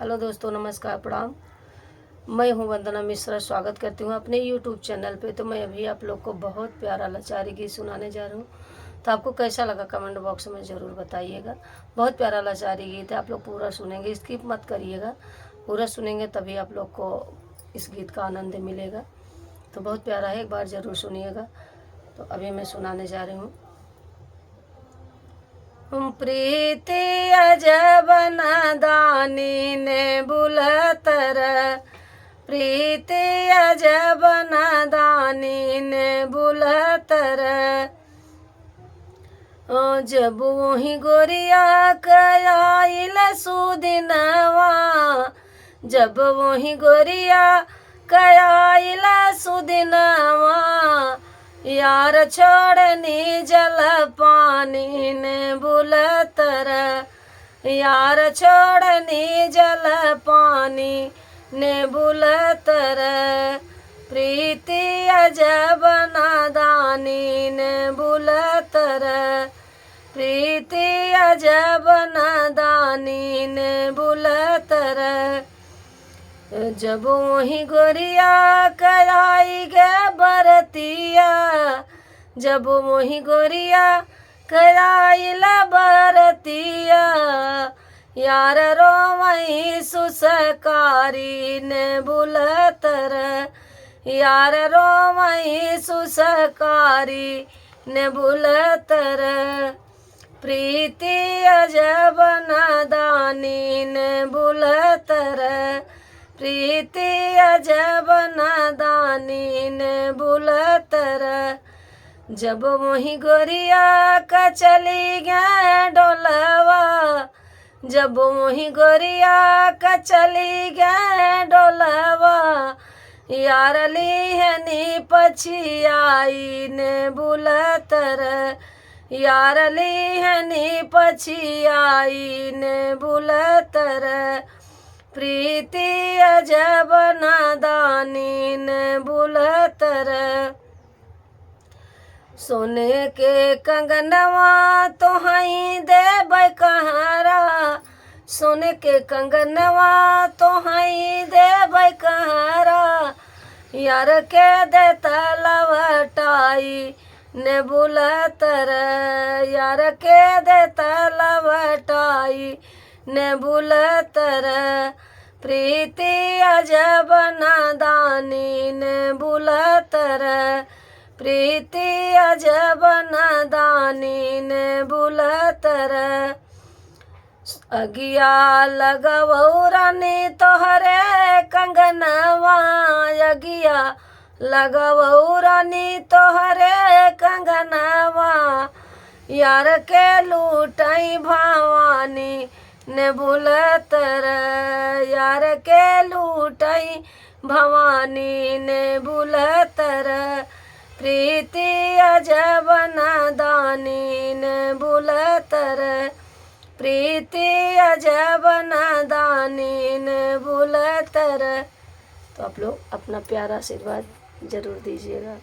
Hello दोस्तों, नमस्कार, प्रणाम। मैं हूं वंदना मिश्रा। स्वागत करती हूं अपने यूट्यूब चैनल पे। तो मैं अभी आप लोग को बहुत प्यारा लाचारी गीत सुनाने जा रहा हूं। तो आपको कैसा लगा कमेंट बॉक्स में ज़रूर बताइएगा। बहुत प्यारा लाचारी गीत है, आप लोग पूरा सुनेंगे, स्किप मत करिएगा। पूरा सुनेंगे तभी आप लोग को इस गीत का आनंद मिलेगा। तो बहुत प्यारा है, एक बार ज़रूर सुनिएगा। तो अभी मैं सुनाने जा रही हूँ। प्रीति अजब नादानी ने बुलतर, प्रीति अजब नादानी ने बुलतर। जब वही गोरिया कयाइल सुदिनवा, जब वही गोरिया कयाइल सुदिनवा, यार छोड़नी जल पानी ने बुलतर, यार छोड़नी जल पानी ने बुलतर। प्रीति अजब नादानी ने बुलतर, प्रीति अजब नादानी ने बुलतर। जब वही गोरिया कराई गे बरतिया, जब वही गोरिया कराइला बरतिया, यार रोवई सुसकारी ने बुलतर, यार रोवई सुसकारी ने बुलतर। प्रीति अजब नादानी ने बुलतर, प्रीति अजब नादानी ने बुलतर। जब वही गोरिया का चली गए डोलवा, जब वही गोरिया का चली गए डोलवा, यार लिहनी पछियाई ने बुलतर, यार लिहनी पछियाई ने बुलतर। प्रीति अजब नादानी ने बुलतर। सोने के कंगनवा तो हई देब कहारा, सोने के कंगनवा तो हई देब कहारा, यार के देता लवटाई ने बुलतर, यार के देता लवटाई ने बुलतर। प्रीति अजब नादानी ने बुलतर, प्रीति अजब नादानी ने बुलतर। अगिया लगवौ रानी तोहरे कंगनवा, अगिया लगवौ रानी तोहरे कंगनवा, यार के लूटई भवानी ने बुलतर, यार के लूटई भवानी ने बुलतर। प्रीति अजब नादानी ने बुलतर, प्रीति अजब नादानी ने बुलतर। तो आप लोग अपना प्यारा आशीर्वाद जरूर दीजिएगा।